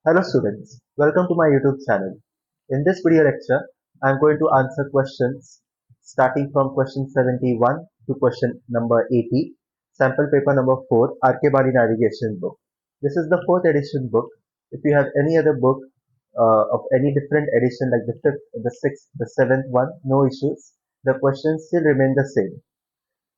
Hello students, welcome to my YouTube channel. In this video lecture, I am going to answer questions starting from question 71 to question number 80, sample paper number 4, RK Bali navigation book. This is the 4th edition book. If you have any other book of any different edition like the 5th, the 6th, the 7th one, no issues. The questions still remain the same.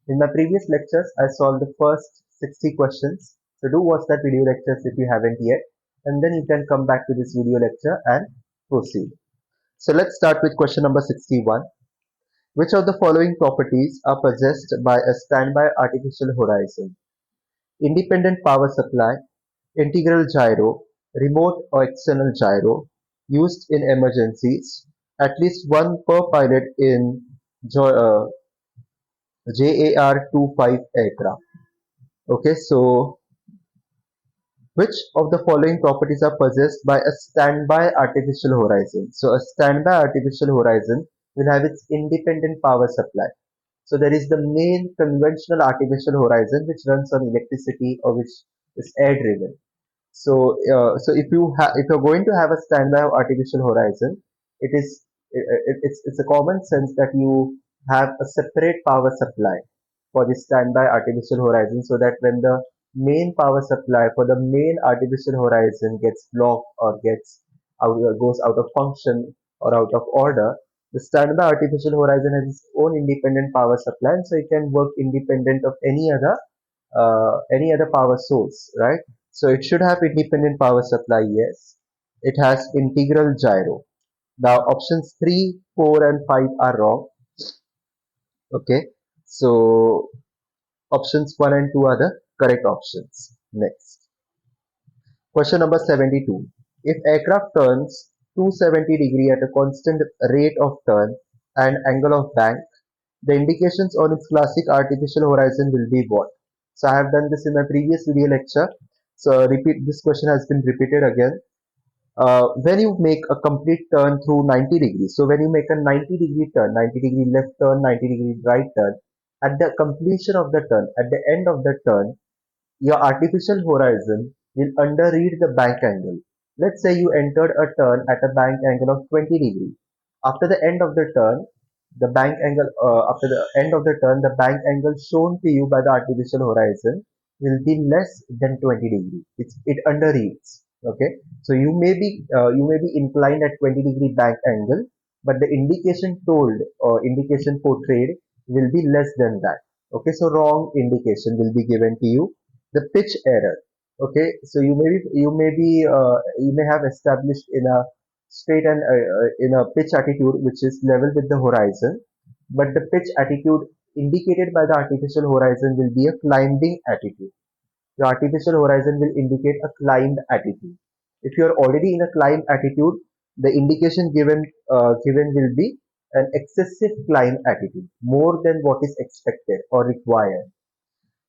In my previous lectures, I solved the first 60 questions. So do watch that video lectures if you haven't yet. And then you can come back to this video lecture and proceed. So let's start with question number 61. Which of the following properties are possessed by a standby artificial horizon? Independent power supply, integral gyro, remote or external gyro, used in emergencies, at least one per pilot in JAR-25 aircraft. Okay, so which of the following properties are possessed by a standby artificial horizon? So a standby artificial horizon will have its independent power supply. So there is the main conventional artificial horizon which runs on electricity or which is air driven. So if you're going to have a standby artificial horizon, it is it's a common sense that you have a separate power supply for the standby artificial horizon, so that when the main power supply for the main artificial horizon gets blocked or goes out of function or out of order, the standby artificial horizon has its own independent power supply, and so it can work independent of any other power source, right? So it should have independent power supply, yes. It has integral gyro. Now options 3, 4 and 5 are wrong. Okay. So options 1 and 2 are the correct options. Next. Question number 72. If aircraft turns 270 degree at a constant rate of turn and angle of bank, the indications on its classic artificial horizon will be what? So I have done this in my previous video lecture. So repeat, this question has been repeated again. When you make a complete turn through 90 degrees, so when you make a 90-degree turn, 90-degree left turn, 90-degree right turn, at the completion of the turn, at the end of the turn, your artificial horizon will underread the bank angle. Let's say you entered a turn at a bank angle of 20 degrees. After the end of the turn, after the end of the turn, the bank angle shown to you by the artificial horizon will be less than 20 degrees. It underreads. Okay, so you may be inclined at 20-degree bank angle, but the indication told or indication portrayed will be less than that. Okay, so wrong indication will be given to you. The pitch error. Okay, so you may have established in a straight and in a pitch attitude which is level with the horizon, but the pitch attitude indicated by the artificial horizon will be a climbing attitude. The artificial horizon will indicate a climbed attitude. If you are already in a climb attitude, the indication given will be an excessive climb attitude, more than what is expected or required.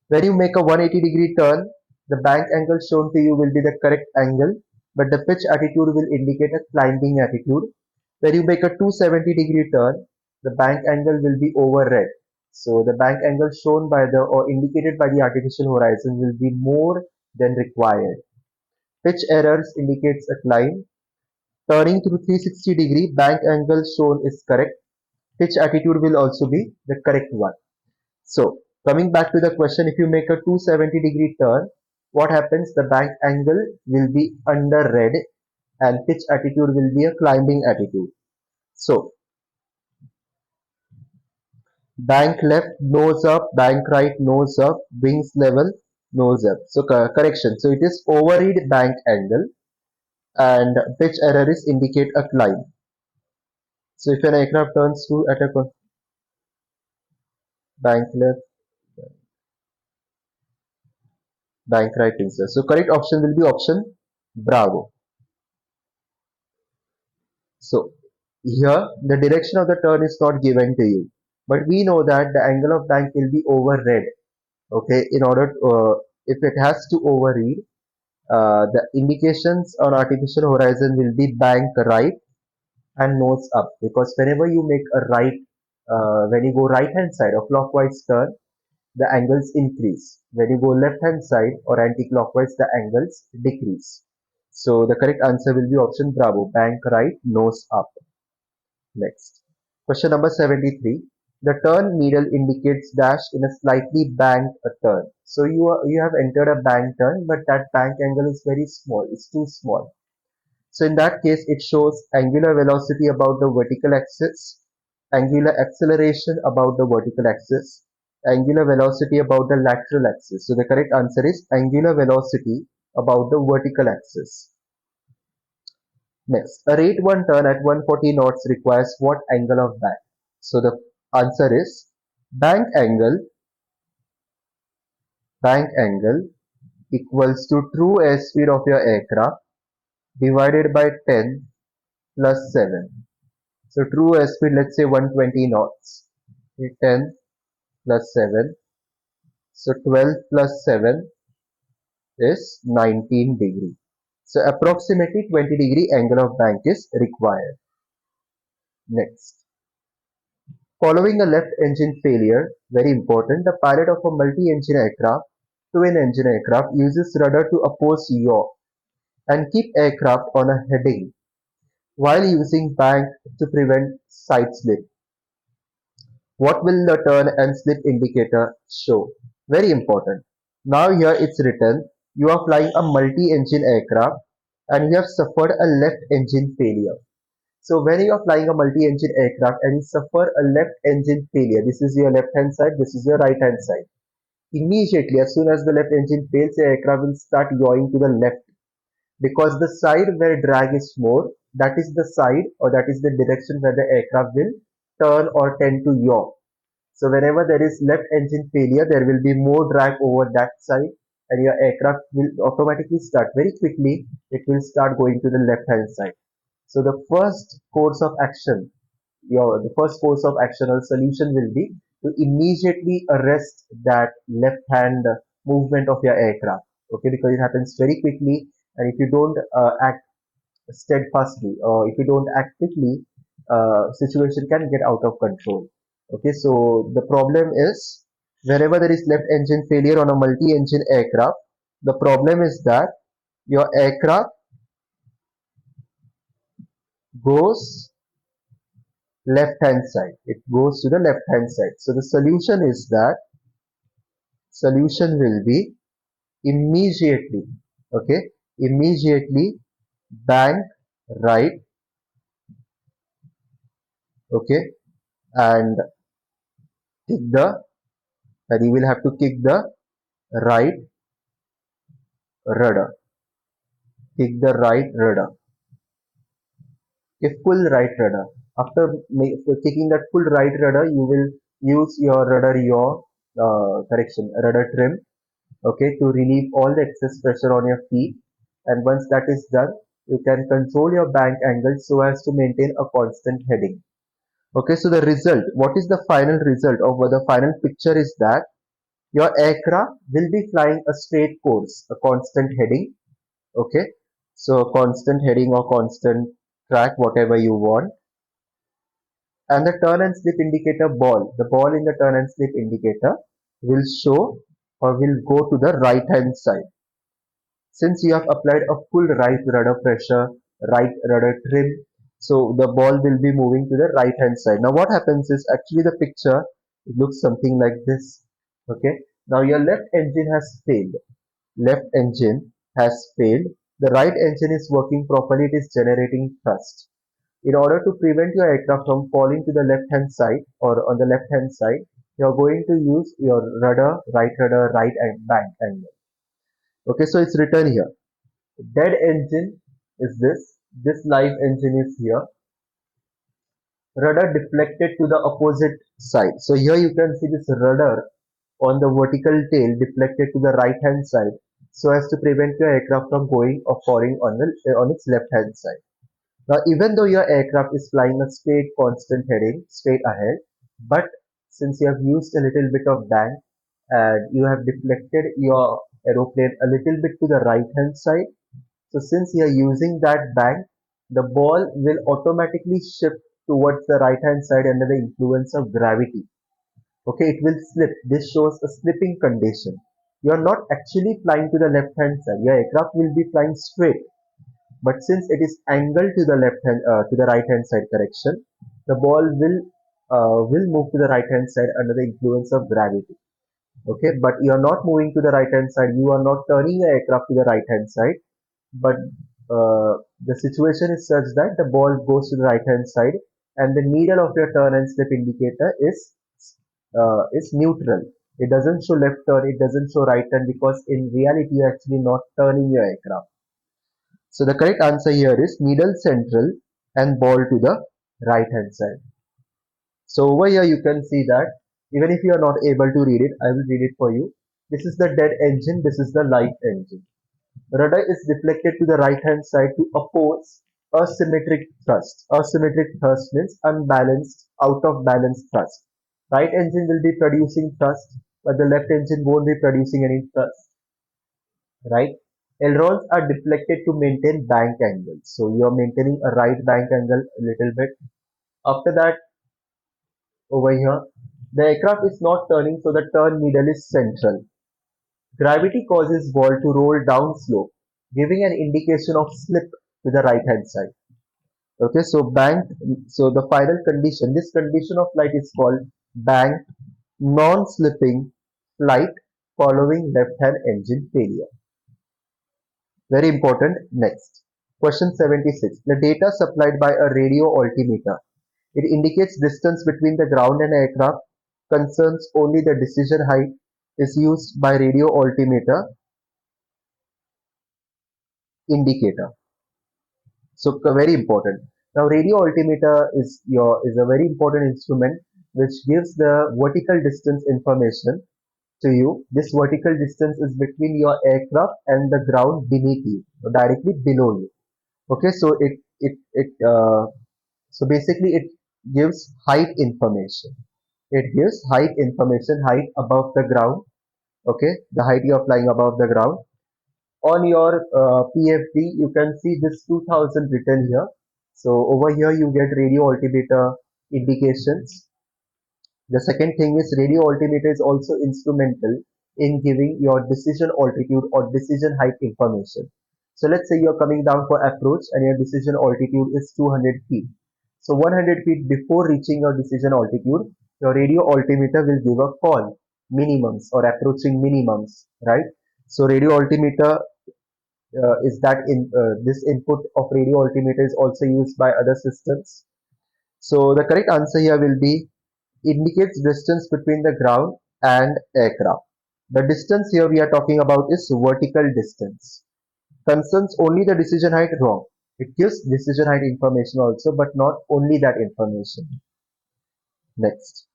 When you make a 180-degree turn, the bank angle shown to you will be the correct angle, but the pitch attitude will indicate a climbing attitude. When you make a 270-degree turn, the bank angle will be overread. So the bank angle shown by the or indicated by the artificial horizon will be more than required. Pitch errors indicates a climb. Turning through 360-degree, bank angle shown is correct. Pitch attitude will also be the correct one. So coming back to the question, if you make a 270-degree turn, what happens? The bank angle will be under red and pitch attitude will be a climbing attitude. So bank left, nose up, bank right, nose up, wings level, nose up. So correction. So it is overread bank angle and pitch error is indicate a climb. So if an aircraft turns to at a bank left, bank right, wings left. So correct option will be option Bravo. So here the direction of the turn is not given to you, but we know that the angle of bank will be overread. Okay, in order if it has to overread, the indications on artificial horizon will be bank right and nose up, because whenever you make a right, when you go right hand side or clockwise turn, the angles increase. When you go left hand side or anti-clockwise, the angles decrease. So the correct answer will be option Bravo, bank right, nose up. Next. Question number 73. The turn needle indicates dash in a slightly banked turn. So you have entered a bank turn, but that bank angle is very small. It's too small. So in that case, it shows angular velocity about the vertical axis, angular acceleration about the vertical axis, angular velocity about the lateral axis. So the correct answer is angular velocity about the vertical axis. Next, a rate 1 turn at 140 knots requires what angle of bank? So the answer is bank angle equals to true airspeed of your aircraft divided by 10 plus 7. So true airspeed, let's say 120 knots. 10 plus 7. So 12 plus 7 is 19 degree. So approximately 20-degree angle of bank is required. Next. Following a left engine failure, very important, the pilot of a multi-engine aircraft, twin-engine aircraft uses rudder to oppose yaw and keep aircraft on a heading while using bank to prevent side slip. What will the turn and slip indicator show? Very important. Now here it's written, you are flying a multi-engine aircraft and you have suffered a left engine failure. So when you are flying a multi-engine aircraft and you suffer a left engine failure, this is your left hand side, this is your right hand side. Immediately, as soon as the left engine fails, the aircraft will start yawing to the left, because the side where drag is more, that is the side or that is the direction where the aircraft will turn or tend to yaw. So whenever there is left engine failure, there will be more drag over that side and your aircraft will automatically start very quickly. It will start going to the left hand side. So the first course of action, the first course of action or solution will be to immediately arrest that left hand movement of your aircraft. Okay, because it happens very quickly, and if you don't act steadfastly or if you don't act quickly, situation can get out of control. Okay, so the problem is wherever there is left engine failure on a multi-engine aircraft, the problem is that your aircraft goes left hand side. It goes to the left hand side. So the solution will be immediately, okay, immediately bank right, okay, and kick the, and you will have to kick the right rudder, kick the right rudder, a full right rudder. After kicking that full right rudder, you will use your rudder yaw, rudder trim, okay, to relieve all the excess pressure on your feet. And once that is done, you can control your bank angle so as to maintain a constant heading. Okay, so the result, what is the final result of the final picture is that your aircraft will be flying a straight course, a constant heading. Okay, so constant heading or constant track, whatever you want. And the turn and slip indicator ball, the ball in the turn and slip indicator will show or will go to the right hand side. Since you have applied a full right rudder pressure, right rudder trim, so the ball will be moving to the right hand side. Now what happens is actually the picture looks something like this. Okay, now your left engine has failed. Left engine has failed. The right engine is working properly. It is generating thrust. In order to prevent your aircraft from falling to the left hand side or on the left hand side, you are going to use your rudder, right and bank angle. Okay, so it's written here. Dead engine is this. This live engine is here. Rudder deflected to the opposite side. So here you can see this rudder on the vertical tail deflected to the right hand side so as to prevent your aircraft from going or falling on its left hand side. Now even though your aircraft is flying a straight constant heading straight ahead, but since you have used a little bit of bank and you have deflected your aeroplane a little bit to the right hand side, so since you are using that bank, the ball will automatically shift towards the right hand side under the influence of gravity. Okay, it will slip. This shows a slipping condition. You are not actually flying to the left hand side. Your aircraft will be flying straight. but since it is angled to the left hand to the right hand side correction, the ball will move to the right hand side under the influence of gravity. Okay, but you are not moving to the right hand side, you are not turning the aircraft to the right hand side, but the situation is such that the ball goes to the right hand side and the needle of your turn and slip indicator is neutral. It doesn't show left turn, it doesn't show right turn, because in reality you're actually not turning your aircraft. So the correct answer here is needle central and ball to the right hand side. So over here you can see that even if you are not able to read it, I will read it for you. This is the dead engine, this is the light engine. Rudder is deflected to the right hand side to oppose asymmetric thrust. Asymmetric thrust means unbalanced, out of balance thrust. Right engine will be producing thrust, but the left engine won't be producing any thrust. Right? Ailerons are deflected to maintain bank angles. So you are maintaining a right bank angle a little bit. After that, over here, the aircraft is not turning, so the turn needle is central. Gravity causes ball to roll down slope, giving an indication of slip to the right hand side. Okay, so bank, so the final condition, this condition of flight is called bank non-slipping flight following left hand engine failure. Very important. Next, question 76. The data supplied by a radio altimeter. It indicates distance between the ground and aircraft, concerns only the decision height, is used by radio altimeter indicator. So very important. Now radio altimeter is a very important instrument which gives the vertical distance information to you. This vertical distance is between your aircraft and the ground beneath you, or directly below you. Okay, so so basically it gives height information. It gives height information, height above the ground. Okay, the height you are flying above the ground. On your PFD, you can see this 2000 written here. So over here you get radio altimeter indications. The second thing is radio altimeter is also instrumental in giving your decision altitude or decision height information. So let's say you're coming down for approach and your decision altitude is 200 feet. So 100 feet before reaching your decision altitude, your radio altimeter will give a call, minimums or approaching minimums, right? So radio altimeter is that in this input of radio altimeter is also used by other systems. So the correct answer here will be indicates distance between the ground and aircraft. The distance here we are talking about is vertical distance. Concerns only the decision height, wrong. It gives decision height information also, but not only that information. Next.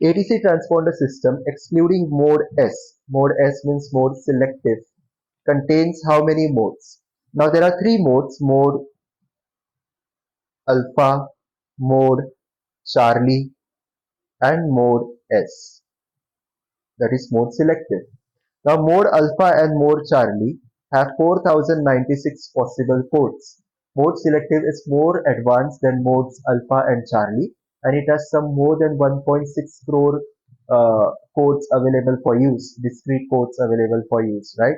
ATC transponder system excluding mode S. Mode S means mode selective. Contains how many modes? Now there are three modes: mode alpha, mode Charlie, and mode S. That is mode selective. Now mode alpha and mode Charlie have 4096 possible codes. Mode selective is more advanced than modes alpha and Charlie, and it has some more than 1.6 crore codes available for use, discrete codes available for use, right?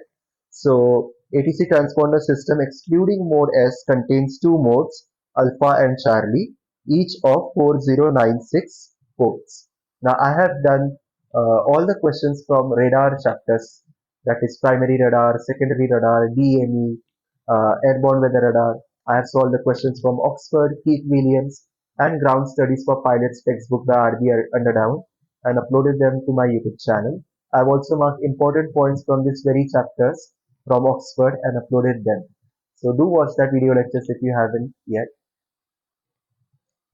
So ATC transponder system excluding mode S contains two modes, alpha and Charlie, each of 4096 codes. Now I have done all the questions from radar chapters, that is primary radar, secondary radar, DME, airborne weather radar. I have solved the questions from Oxford, Keith Williams, and ground studies for pilots textbook by RB Underdown and uploaded them to my YouTube channel. I have also marked important points from these very chapters from Oxford and uploaded them. So do watch that video lectures if you haven't yet.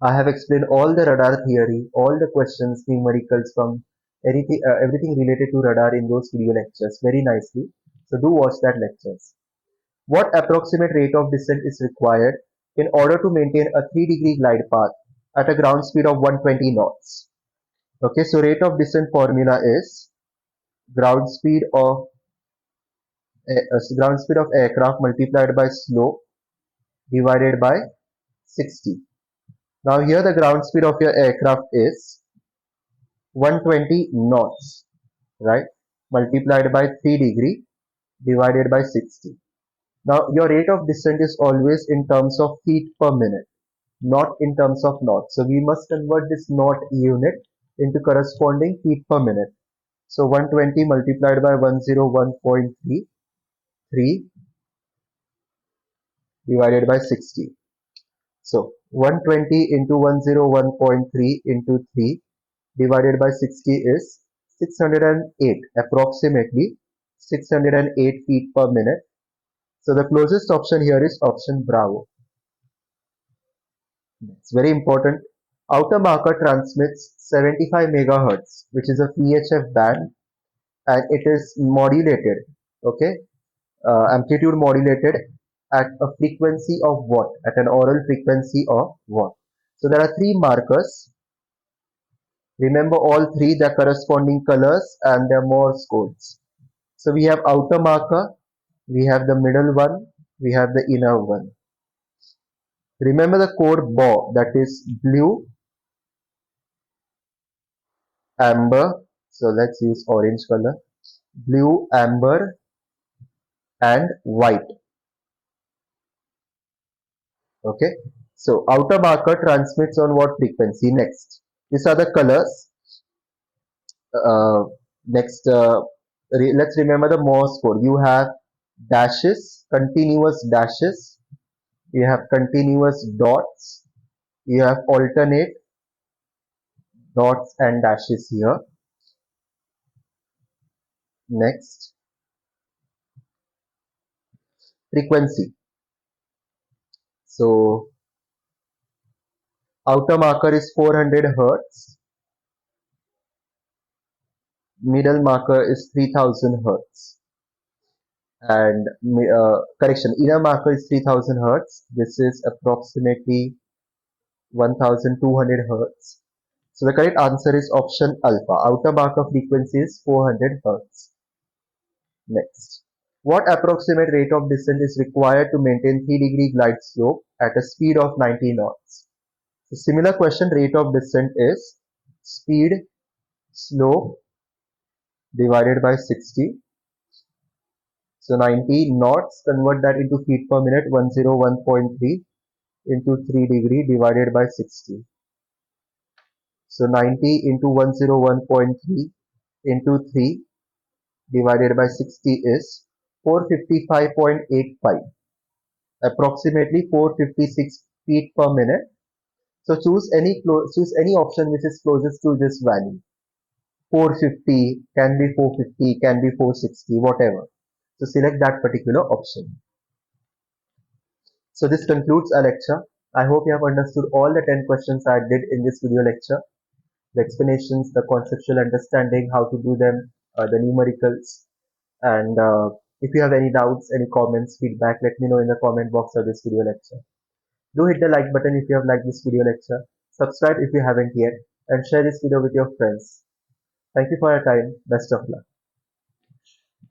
I have explained all the radar theory, all the questions, numericals from everything related to radar in those video lectures very nicely. So do watch that lectures. What approximate rate of descent is required in order to maintain a 3-degree glide path at a ground speed of 120 knots? Okay, so rate of descent formula is ground speed of aircraft multiplied by slope divided by 60. Now here the ground speed of your aircraft is 120 knots, right? Multiplied by 3 degree divided by 60. Now your rate of descent is always in terms of feet per minute, not in terms of knots. So we must convert this knot unit into corresponding feet per minute. So 120 multiplied by 101.33 divided by 60. So 120 into 101.3 into 3 divided by 60 is 608, approximately 608 feet per minute. So the closest option here is option Bravo. It's very important. Outer marker transmits 75 megahertz, which is a VHF band, and it is modulated, okay, amplitude modulated at a frequency of what? At an oral frequency of what? So there are three markers. Remember all three, their corresponding colors and their Morse codes. So we have outer marker, we have the middle one, we have the inner one. Remember the code BAW, that is blue, amber. So let's use orange color. Blue, amber, and white. Okay. So outer marker transmits on what frequency? Next. These are the colors. Next, let's remember the Morse code. You have dashes, continuous dashes. You have continuous dots. You have alternate dots and dashes here. Next, frequency. So outer marker is 400 hertz. Middle marker is 3000 hertz. And correction, inner marker is 3000 hertz. This is approximately 1200 hertz. So the correct answer is option alpha. Outer marker frequency is 400 hertz. Next. What approximate rate of descent is required to maintain 3-degree glide slope at a speed of 90 knots? So similar question, rate of descent is speed slope divided by 60. So 90 knots, convert that into feet per minute, 101.3 into 3 degree divided by 60. So 90 into 101.3 into 3 divided by 60 is 455.85, approximately 456 feet per minute. So choose any option which is closest to this value. 450, can be 450, can be 460, whatever. So select that particular option. So this concludes our lecture. I hope you have understood all the 10 questions I did in this video lecture. The explanations, the conceptual understanding, how to do them, the numericals, and if you have any doubts, any comments, feedback, let me know in the comment box of this video lecture. Do hit the like button if you have liked this video lecture, subscribe if you haven't yet, and share this video with your friends. Thank you for your time. Best of luck.